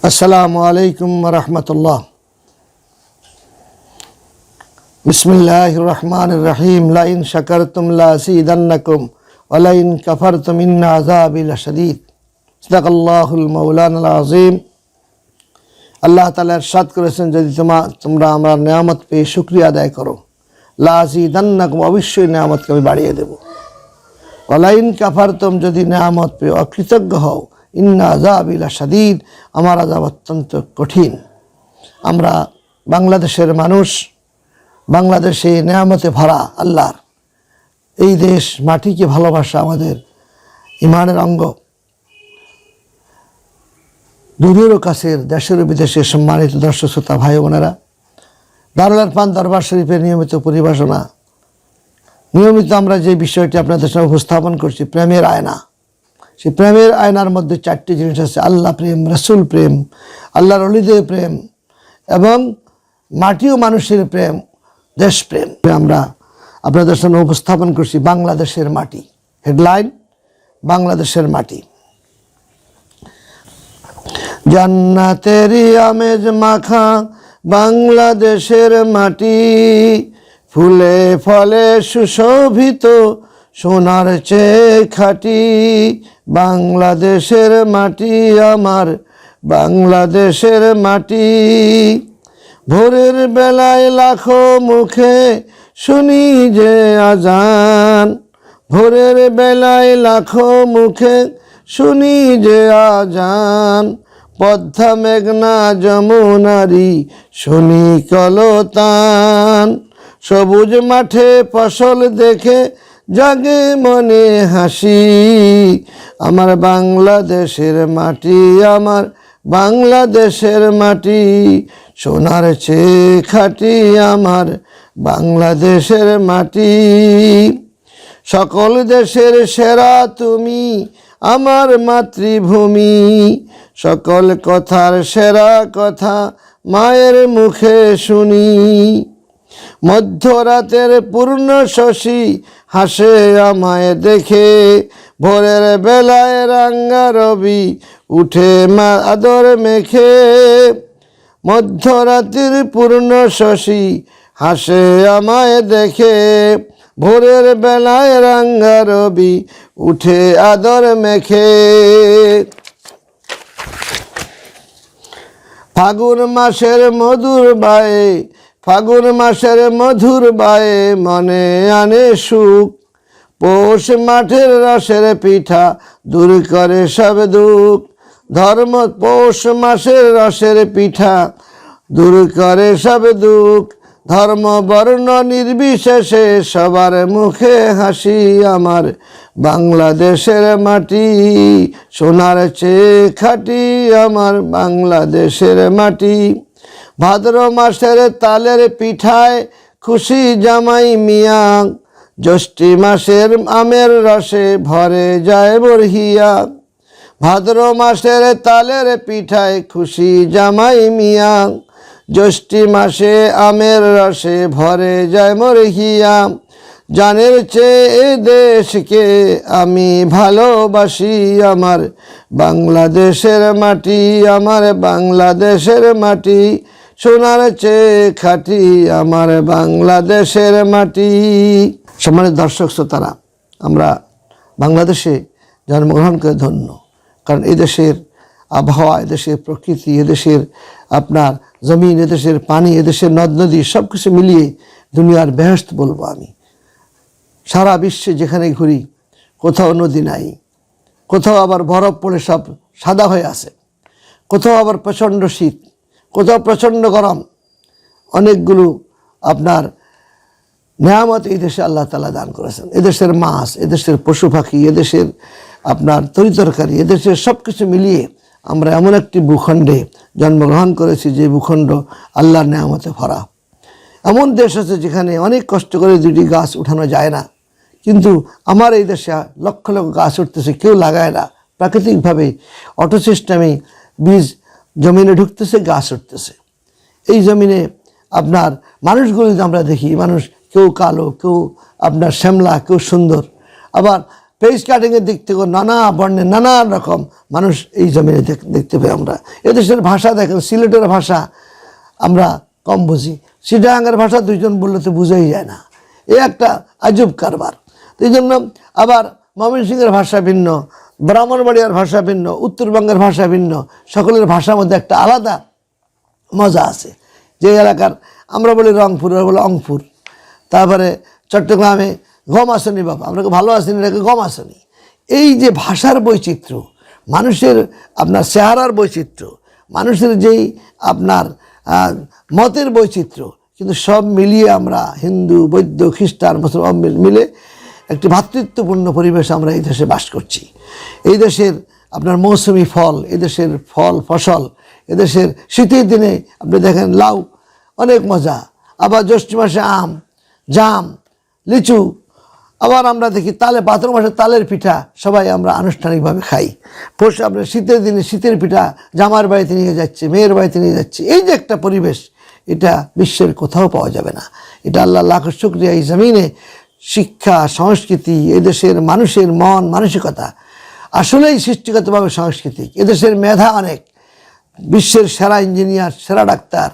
আসসালামু আলাইকুম ওয়া রাহমাতুল্লাহ। বিসমিল্লাহির রহমানির রহিম। লা ইন শাকারতুম লা আযীদান্নাকুম ওয়া লা ইন কাফারতুম ইন্না আযাবি লাশাদীদ। সাদাকাল্লাহুল মাওলানাল আযীম। আল্লাহ তাআলা ইরশাদ করেছেন, যদি তোমরা আমার নিয়ামত পেয়ে শুকরিয়া আদায় করো, লা আযীদান্নাকুম, অবশ্যই নিয়ামতকে আমি বাড়িয়ে দেব। ওয়া লা ইন কাফারতুম, যদি নিয়ামত পেয়ে অকৃতজ্ঞ হও, ইন্না আযাবি লাশাদীদ, আমার আযাব অত্যন্ত কঠিন। আমরা বাংলাদেশের মানুষ, বাংলাদেশে নিয়ামতে ভরা আল্লাহর এই দেশ, মাটিকে ভালোবাসা আমাদের ইমানের অঙ্গ। দূরেরও কাছের, দেশের বিদেশের সম্মানিত দর্শক শ্রোতা ভাই বোনেরা, দারুল ইরফান দরবার শরীফের নিয়মিত পরিবেশনা, নিয়মিত আমরা যে বিষয়টি আপনাদের সামনে উপস্থাপন করছি, প্রেমের আয়না। সেই প্রেমের আয়নার মধ্যে চারটি জিনিস আছে: আল্লাহ প্রেম, রসুল প্রেম, আল্লাহর ওলিদের প্রেম এবং মাটি ও মানুষের প্রেম, দেশপ্রেম। আমরা আপনাদের সামনে উপস্থাপন করছি বাংলাদেশের মাটি। হেডলাইন: বাংলাদেশের মাটি। জান্নাতেরই আমেজ মাখা বাংলাদেশের মাটি, ফুলে ফলে সুশোভিত সোনার চেয়ে খাঁটি। বাংলাদেশের মাটি আমার, বাংলাদেশের মাটি। ভোরের বেলায় লাখো মুখে শুনি যে আজান, ভোরের বেলায় লাখো মুখে শুনি যে আজান। পদ্মা মেঘনা যমুনারি শুনি কলতান, সবুজ মাঠে ফসল দেখে জাগে মনে হাসি। আমার বাংলাদেশের মাটি, আমার বাংলাদেশের মাটি, সোনার চেয়ে খাঁটি আমার বাংলাদেশের মাটি। সকল দেশের সেরা তুমি আমার মাতৃভূমি, সকল কথার সেরা কথা মায়ের মুখে শুনি। মধ্যরাতের পূর্ণ শশী হাসে আমায় দেখে, ভোরের বেলায় রাঙ্গা রবি উঠে মা আদর মেখে। মধ্যরাতের পূর্ণ শশী হাসে আমায় দেখে, ভোরের বেলায় রাঙ্গা রবি উঠে আদর মেখে। ফাগুন মাসের মধুর বায়ে, ফাগুন মাসের মধুর বায়ে মনে আনে সুখ। পৌষ মাঠের রসের পিঠা দূর করে সব দুঃখ। পৌষ মাসের রসের পিঠা দূর করে সব দুঃখ। ধর্ম বর্ণ নির্বিশেষে সবার মুখে হাসি। আমার বাংলাদেশের মাটি, সোনার চেয়ে খাঁটি আমার বাংলাদেশের মাটি। ভাদ্র মাসের তালের পিঠায় খুশি জামাই মিয়া, জ্যৈষ্ঠী মাসের আমের রসে ভরে যায় বরহিয়া। ভাদ্র মাসের তালের পিঠায় খুশি জামাই মিয়া, জ্যৈষ্ঠী মাসে আমের রসে ভরে যায় মরহিয়া। জানের চেয়ে দেশকে আমি ভালোবাসি। আমার বাংলাদেশের মাটি, আমার বাংলাদেশের মাটি, সোনার চেয়ে খাঁটি আমার বাংলাদেশের মাটি। সম্মানিত দর্শক শ্রোতারা, আমরা বাংলাদেশে জন্মগ্রহণ করে ধন্য, কারণ এদেশের আবহাওয়া, এদেশের প্রকৃতি, এদেশের আপনার জমিন, এদেশের পানি, এদেশের নদ নদী সব কিছু মিলিয়ে দুনিয়ার বেহেশত বলবো আমি। সারা বিশ্বে যেখানে ঘুরি কোথাও নদী নাই, কোথাও আবার বরফ পড়ে সব সাদা হয়ে আছে, কোথাও আবার প্রচণ্ড শীত, কোথাও প্রচণ্ড গরম। অনেকগুলো আপনার নিয়ামত এই দেশে আল্লাহ তাআলা দান করেছেন। এদেশের মাছ, এদেশের পশু পাখি, এদেশের আপনার তরিতরকারি, এদেশের সব কিছু মিলিয়ে আমরা এমন একটি ভূখণ্ডে জন্মগ্রহণ করেছি যে ভূখণ্ড আল্লাহর নিয়ামতে ভরা। এমন দেশ আছে যেখানে অনেক কষ্ট করে দুটি গাছ উঠানো যায় না, কিন্তু আমার এই দেশে লক্ষ লক্ষ গাছ উঠতেছে, কেউ লাগায় না। প্রাকৃতিকভাবে অটো সিস্টেমে বীজ জমিনে ঢুকতেছে, গাছ উঠতেছে। এই জমিনে আপনার মানুষগুলো আমরা দেখি, মানুষ কেউ কালো, কেউ আপনার শ্যামলা, কেউ সুন্দর। আবার পেজ কাটিংয়ের দিক থেকে নানা বর্ণে নানান রকম মানুষ এই জমিনে দেখতে পাই আমরা। এদেশের ভাষা দেখেন, সিলেটের ভাষা আমরা কম বুঝি, চিটাগাঙ্গের ভাষা দুইজন বললে তো বোঝাই যায় না, এ একটা আজব কারবার। এই জন্য আবার ময়মনসিংহের ভাষা ভিন্ন, ব্রাহ্মণবাড়িয়ার ভাষা ভিন্ন, উত্তরবঙ্গের ভাষা ভিন্ন, সকলের ভাষার মধ্যে একটা আলাদা মজা আছে। যে এলাকার আমরা বলি রংপুর, ওরা বলে অংপুর। তারপরে চট্টগ্রামে গম আসনি বাবা, আমরা ভালো আসেনি, এটাকে গম আসনি। এই যে ভাষার বৈচিত্র্য, মানুষের আপনার চেহারার বৈচিত্র্য, মানুষের যেই আপনার মতের বৈচিত্র্য, কিন্তু সব মিলিয়ে আমরা হিন্দু, বৌদ্ধ, খ্রিস্টান, মুসলমান মিলে একটি ভ্রাতৃত্বপূর্ণ পরিবেশ আমরা এই দেশে বাস করছি। এই দেশের আপনার মৌসুমি ফল, এদেশের ফল ফসল, এদেশের শীতের দিনে আপনি দেখেন লাউ, অনেক মজা। আবার জ্যৈষ্ঠ মাসে আম, জাম, লিচু। আবার আমরা দেখি ভাদ্র মাসে তালের পিঠা সবাই আমরা আনুষ্ঠানিকভাবে খাই। আপনার শীতের দিনে শীতের পিঠা জামার বাড়িতে নিয়ে যাচ্ছে, মেয়ের বাড়িতে নিয়ে যাচ্ছে। এই যে একটা পরিবেশ, এটা বিশ্বের কোথাও পাওয়া যাবে না। এটা আল্লাহ লাখ শুকরিয়া, এই জমিনে শিক্ষা, সংস্কৃতি, এদেশের মানুষের মন মানসিকতা আসলেই সৃষ্টিগতভাবে সাংস্কৃতিক। এদেশের মেধা অনেক, বিশ্বের সেরা ইঞ্জিনিয়ার, সেরা ডাক্তার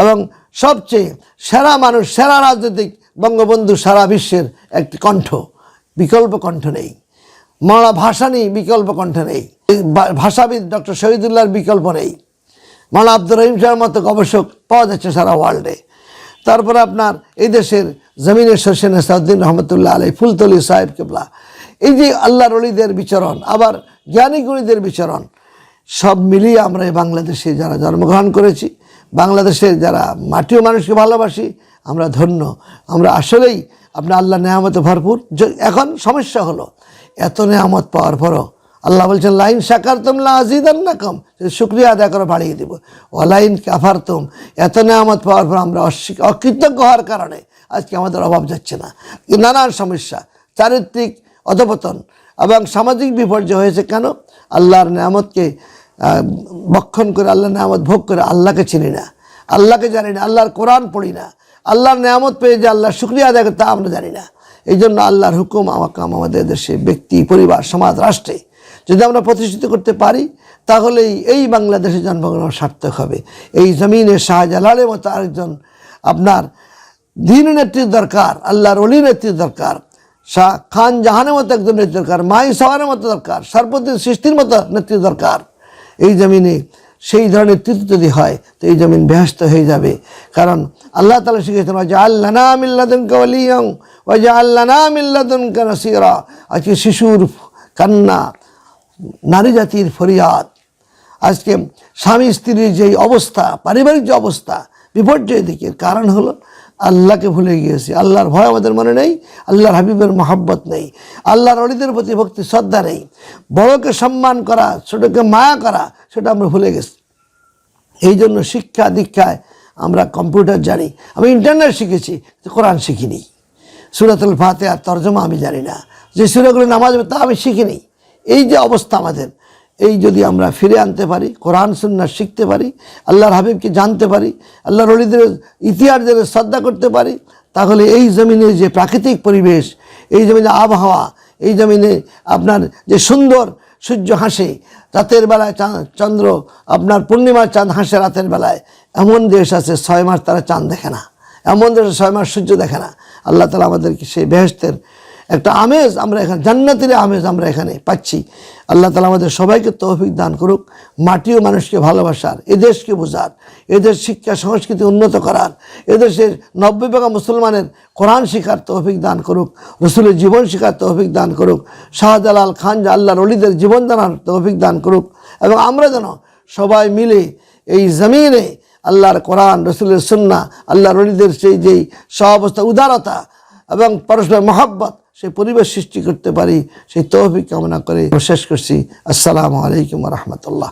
এবং সবচেয়ে সেরা মানুষ, সেরা রাজনৈতিক বঙ্গবন্ধু সারা বিশ্বের একটি কণ্ঠ, বিকল্প কণ্ঠ নেই। মৌলানা ভাসানী বিকল্প কণ্ঠ নেই, ভাষাবিদ ডক্টর শহীদুল্লাহর বিকল্প নেই। মৌলানা আব্দুর রহিম সাহের মতো গবেষক পাওয়া যাচ্ছে সারা ওয়ার্ল্ডে। তারপরে আপনার এই দেশের জমিনের শর্ষেন সাউদ্দিন রহমতুল্লাহ আলাই, ফুলতলি সাহেব কেবলা, এই যে আল্লাহর ওলিদের বিচরণ, আবার জ্ঞানী গুণীদের বিচরণ, সব মিলিয়ে আমরা এই বাংলাদেশে যারা জন্মগ্রহণ করেছি, বাংলাদেশের যারা মাটি ও মানুষকে ভালোবাসি, আমরা ধন্য। আমরা আসলেই আপনার আল্লাহ নেয়ামতে ভরপুর। এখন সমস্যা হলো এত নেয়ামত পাওয়ার পরও আল্লাহ বলছেন লাইন শাকারতুম লাযিদান্নাকুম, শুকরিয়া আদায় করে বাড়িয়ে দেব। ওয়ালাইন কাফারতুম, এত নেয়ামত পাওয়ার পর আমরা অকৃতজ্ঞ হওয়ার কারণে আজকে আমাদের অভাব যাচ্ছে না। নানান সমস্যা, চারিত্রিক অধপতন এবং সামাজিক বিপর্যয় হয়েছে। কেন? আল্লাহর নেয়ামতকে বক্ষণ করে, আল্লাহর নেয়ামত ভোগ করে আল্লাহকে চিনি না, আল্লাহকে জানি না, আল্লাহর কোরআন পড়ি না, আল্লাহর নেয়ামত পেয়ে যে আল্লাহর শুকরিয়া আদায় করে তা আমরা জানি না। এই জন্য আল্লাহর হুকুম আমাকাম আমাদের দেশে, ব্যক্তি, পরিবার, সমাজ, রাষ্ট্রে যদি আমরা প্রতিষ্ঠিত করতে পারি, তাহলেই এই বাংলাদেশে জন্মগ্রহণ সার্থক হবে। এই জমিনে শাহজালালের মতো আরেকজন আপনার দীন নেতৃত্ব দরকার, আল্লাহর ওলি নেতৃত্ব দরকার, শাহ খান জাহানের মতো একজন নেতৃত্ব দরকার, মাই সাওয়ারের মতো দরকার, সর্বদিন সৃষ্টির মতো নেতৃত্ব দরকার এই জমিনে। সেই ধরনের নেতৃত্ব যদি হয় তো এই জমিন বেহেশত হয়ে যাবে। কারণ আল্লাহ তাআলা শিখিয়েছেন ওয়াজআল লানা মিন লাদুনকা ওয়ালিয়্যান ওয়াজআল লানা মিন লাদুনকা নাসীরা। আজকে শিশুর কান্না, নারী জাতির ফরিয়াদ, আজকে স্বামী স্ত্রীর যেই অবস্থা, পারিবারিক যে অবস্থা বিপর্যয়ের দিকে, কারণ হলো আল্লাহকে ভুলে গিয়েছি। আল্লাহর ভয় আমাদের মনে নেই, আল্লাহর হাবিবের মহব্বত নেই, আল্লাহর ওলিদের প্রতি ভক্তি শ্রদ্ধা নেই, বড়কে সম্মান করা, ছোটকে মায়া করা, সেটা আমরা ভুলে গেছি। এই জন্য শিক্ষা দীক্ষায় আমরা কম্পিউটার জানি, আমি ইন্টারনেট শিখেছি, কোরআন শিখিনি। সূরাতুল ফাতিহার তর্জমা আমি জানি না, যে সূরাগুলো নামাজ তা আমি শিখিনি। এই যে অবস্থা আমাদের, এই যদি আমরা ফিরে আনতে পারি, কোরআন সুন্নাহ শিখতে পারি, আল্লাহর হাবিবকে জানতে পারি, আল্লাহর ওলিদের ইতিহাসদের শ্রদ্ধা করতে পারি, তাহলে এই জমিনের যে প্রাকৃতিক পরিবেশ, এই জমিনে আবহাওয়া, এই জমিনে আপনার যে সুন্দর সূর্য হাসে রাতের বেলায়, চন্দ্র আপনার পূর্ণিমার চাঁদ হাসে রাতের বেলায়, এমন দেশ আছে 6 মাস তারা চাঁদ দেখে না, এমন দেশে 6 মাস সূর্য দেখে না। আল্লাহ তাআলা আমাদেরকে সেই বেহেশতের একটা আমেজ আমরা এখানে, জান্নাতের আমেজ আমরা এখানে পাচ্ছি। আল্লাহ তাআলা আমাদের সবাইকে তৌফিক দান করুক, মাটি ও মানুষকে ভালোবাসার, এদেশকে বোঝার, এদের শিক্ষা সংস্কৃতি উন্নত করার, এদেশের 90% মুসলমানের কোরআন শিখার তৌফিক দান করুক, রসুলের জীবন শিখার তৌফিক দান করুক, শাহজালাল খান আল্লাহর ওলিদের জীবন জানার তৌফিক দান করুক, এবং আমরা যেন সবাই মিলে এই জমিনে আল্লাহর কোরআন, রসুলের সুন্নাহ, আল্লাহর ওলিদের সেই যেই সহাবস্থা, উদারতা এবং পরস্পর মহব্বত, সেই পরিবেশ সৃষ্টি করতে পারি, সেই তৌফিক কামনা করে শেষ করছি। আসসালামু আলাইকুম ওয়া রাহমাতুল্লাহ।